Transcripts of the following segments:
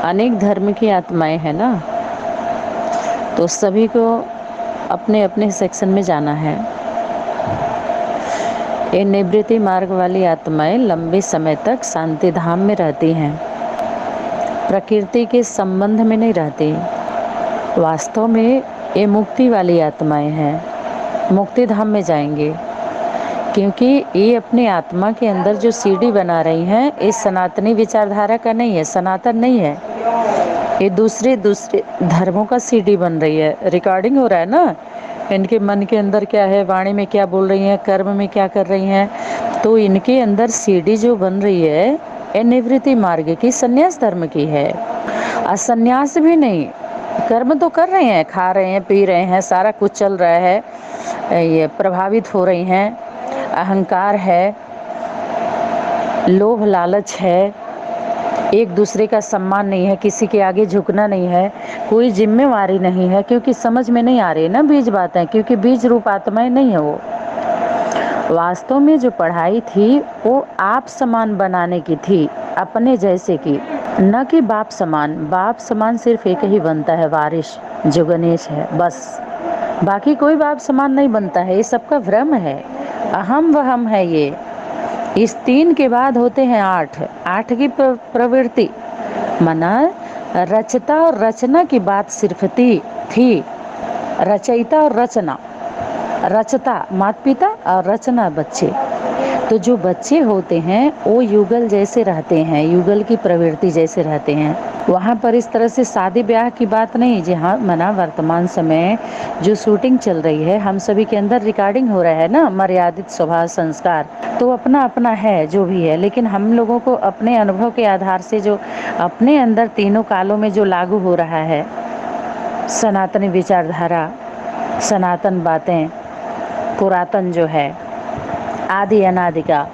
अनेक धर्म की आत्माएं हैं ना, तो सभी को अपने अपने सेक्शन में जाना है। ये निवृत्ति मार्ग वाली आत्माएं लंबे समय तक शांति धाम में रहती हैं, प्रकृति के संबंध में नहीं रहती। वास्तव में ये मुक्ति वाली आत्माएं हैं, मुक्ति धाम में जाएंगे, क्योंकि ये अपनी आत्मा के अंदर जो सीढ़ी बना रही हैं, ये सनातनी विचारधारा का नहीं है, सनातन नहीं है। ये दूसरे दूसरे धर्मों का सीढ़ी बन रही है। रिकॉर्डिंग हो रहा है ना, इनके मन के अंदर क्या है, वाणी में क्या बोल रही हैं, कर्म में क्या कर रही हैं। तो इनके अंदर सीढ़ी जो बन रही है, ये निवृत्ति मार्ग की, संन्यास धर्म की है। असन्यास भी नहीं, कर्म तो कर रहे हैं, खा रहे हैं, पी रहे हैं, सारा कुछ चल रहा है, ये प्रभावित हो रही हैं, अहंकार है, लोभ लालच है, एक दूसरे का सम्मान नहीं है, किसी के आगे झुकना नहीं है, कोई जिम्मेवारी नहीं है, क्योंकि समझ में नहीं आ रही ना बीज बातें, क्योंकि बीज रूप आत्माएं नहीं है। वो वास्तव में जो पढ़ाई थी वो आप समान बनाने की थी, अपने जैसे की, न कि बाप समान। बाप समान सिर्फ एक ही बनता है, वारिश, जो गणेश है, बस। बाकी कोई बाप समान नहीं बनता है, ये सबका भ्रम है, अहम वहम है ये। इस 3 के बाद होते हैं 8 की प्रवृत्ति। मना रचता और रचना की बात सिर्फ थी, रचयिता और रचना, रचता माता पिता और रचना बच्चे। तो जो बच्चे होते हैं वो युगल जैसे रहते हैं, युगल की प्रवृत्ति जैसे रहते हैं। वहाँ पर इस तरह से शादी ब्याह की बात नहीं। जी हाँ, मना वर्तमान समय जो शूटिंग चल रही है, हम सभी के अंदर रिकॉर्डिंग हो रहा है ना, मर्यादित स्वभाव संस्कार तो अपना अपना है जो भी है, लेकिन हम लोगों को अपने अनुभव के आधार से जो अपने अंदर तीनों कालों में जो लागू हो रहा है, सनातनी विचारधारा, सनातन बातें, पुरातन जो है, आदि अनादि का,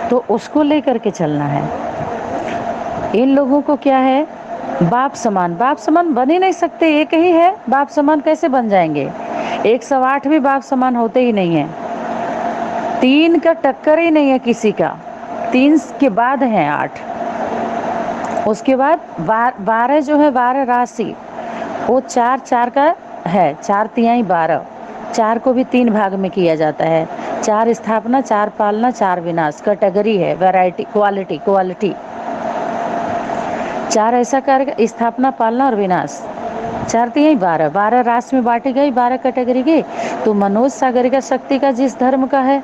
तो उसको लेकर के चलना है। इन लोगों को क्या है, बाप समान बन ही नहीं सकते, एक ही है, बाप समान कैसे बन जाएंगे। 108 भी बाप समान होते ही नहीं है, 3 का टक्कर ही नहीं है किसी का, 3 के बाद है 8। उसके बाद 12 जो है, 12 राशि, वो 4 का है, 4 तिहाई 12, 4 को भी 3 भाग में किया जाता है, 4 स्थापना, 4 पालना, 4 विनाश, कैटेगरी है, वैरायटी, क्वालिटी 4 ऐसा कर, स्थापना, पालना और विनाश, 4 तिहाई 12, 12 राशि में बांटी गई, 12 कैटेगरी की। तो मनोज सागरिका शक्ति का जिस धर्म का है,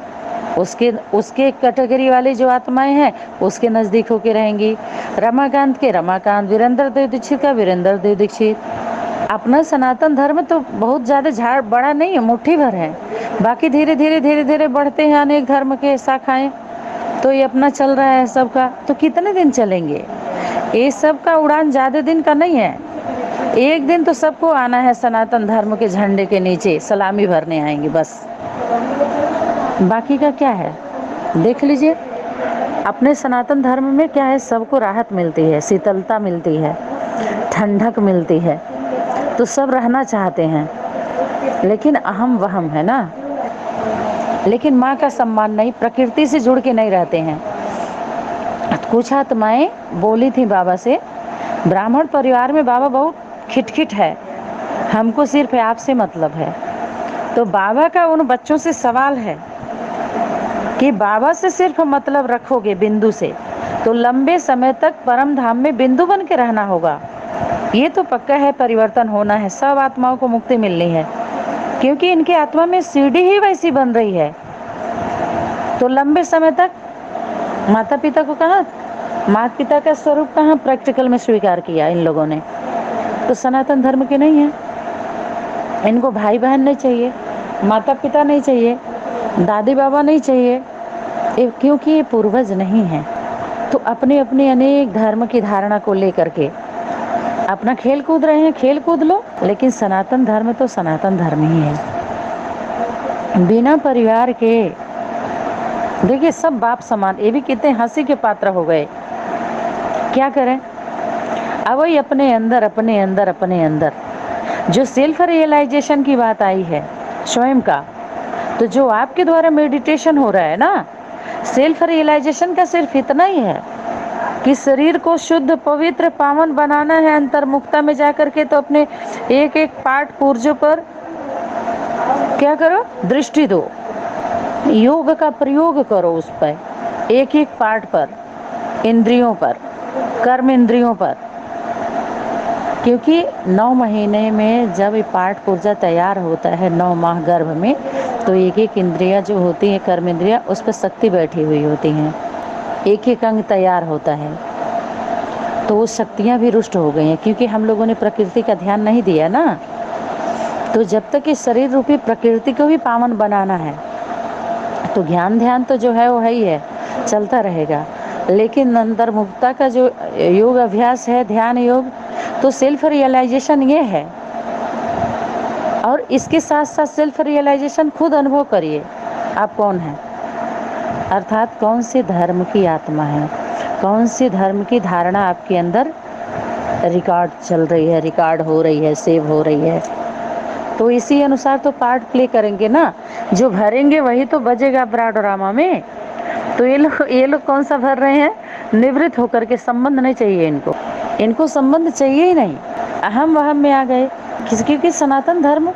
उसके कैटेगरी वाली जो आत्माएं हैं उसके नजदीक होके रहेंगी। रमाकांत के रमाकांत, वीरेंद्र देव दीक्षित का वीरेंद्र देव दीक्षित। अपना सनातन धर्म तो बहुत ज़्यादा झाड़ बड़ा नहीं है, मुट्ठी भर है। बाकी धीरे धीरे बढ़ते हैं अनेक धर्म के शाखाएं, तो ये अपना चल रहा है सबका। तो कितने दिन चलेंगे, ये सब का उड़ान ज़्यादा दिन का नहीं है। एक दिन तो सबको आना है सनातन धर्म के झंडे के नीचे, सलामी भरने आएंगे बस। बाकी का क्या है, देख लीजिए। अपने सनातन धर्म में क्या है, सबको राहत मिलती है, शीतलता मिलती है, ठंडक मिलती है, तो सब रहना चाहते हैं। लेकिन अहम वहम है ना, लेकिन माँ का सम्मान नहीं, प्रकृति से जुड़ के नहीं रहते हैं। कुछ आत्माएं बोली थी बाबा से, ब्राह्मण परिवार में बाबा बहुत खिटखिट है, हमको सिर्फ आपसे मतलब है। तो बाबा का उन बच्चों से सवाल है कि बाबा से सिर्फ मतलब रखोगे बिंदु से, तो लंबे समय तक परम धाम में बिंदु बन के रहना होगा। ये तो पक्का है, परिवर्तन होना है, सब आत्माओं को मुक्ति मिलनी है, क्योंकि इनके आत्मा में सीढ़ी ही वैसी बन रही है। तो लंबे समय तक माता पिता को कहाँ, माता पिता का स्वरूप कहाँ प्रैक्टिकल में स्वीकार किया इन लोगों ने। तो सनातन धर्म के नहीं है, इनको भाई बहन नहीं चाहिए, माता पिता नहीं चाहिए, दादी बाबा नहीं चाहिए, क्योंकि ये पूर्वज नहीं है। तो अपने अपने अनेक धर्म की धारणा को लेकर के अपना खेल कूद रहे हैं, खेल कूद लो, लेकिन सनातन धर्म तो सनातन धर्म ही है। बिना परिवार के देखिए सब बाप समान, ये भी कितने हंसी के पात्र हो गए। क्या करें, अब वही अपने अंदर जो सेल्फ रियलाइजेशन की बात आई है स्वयं का, तो जो आपके द्वारा मेडिटेशन हो रहा है ना, सेल्फ रियलाइजेशन का सिर्फ इतना ही है। कि शरीर को शुद्ध पवित्र पावन बनाना है अंतर्मुखता में जाकर के, तो अपने एक एक पार्ट पुर्जों पर क्या करो, दृष्टि दो, योग का प्रयोग करो उस पर, एक एक पार्ट पर, इंद्रियों पर, कर्म इंद्रियों पर। क्योंकि 9 महीने में जब ये पार्ट पुर्जा तैयार होता है 9 माह गर्भ में, तो एक एक इंद्रियां जो होती हैं, कर्म इंद्रियां, उस पर शक्ति बैठी हुई होती हैं, एक एक अंग तैयार होता है, तो वो शक्तियां भी रुष्ट हो गई हैं, क्योंकि हम लोगों ने प्रकृति का ध्यान नहीं दिया ना। तो जब तक इस शरीर रूपी प्रकृति को भी पावन बनाना है, तो ज्ञान ध्यान तो जो है वो है ही है, चलता रहेगा। लेकिन अंतर्मुखता का जो योग अभ्यास है, ध्यान योग, तो सेल्फ रियलाइजेशन ये है। और इसके साथ साथ सेल्फ रियलाइजेशन खुद अनुभव करिए, आप कौन हैं, अर्थात कौन से धर्म की आत्मा है, कौन से धर्म की धारणा आपके अंदर रिकॉर्ड चल रही है, रिकॉर्ड हो रही है, सेव हो रही है। तो इसी अनुसार तो पार्ट प्ले करेंगे ना, जो भरेंगे वही तो बजेगा ब्राडोरामा में। तो ये लोग कौन सा भर रहे हैं, निवृत्त होकर के, संबंध नहीं चाहिए इनको संबंध चाहिए ही नहीं, अहम वहम में आ गए। क्योंकि सनातन धर्म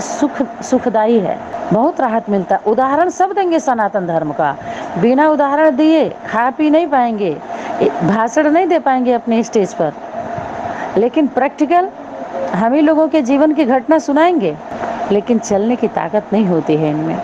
सुखदायी है, बहुत राहत मिलता है। उदाहरण सब देंगे सनातन धर्म का, बिना उदाहरण दिए खा पी नहीं पाएंगे, भाषण नहीं दे पाएंगे अपने स्टेज पर, लेकिन प्रैक्टिकल हम ही लोगों के जीवन की घटना सुनाएंगे। लेकिन चलने की ताकत नहीं होती है इनमें।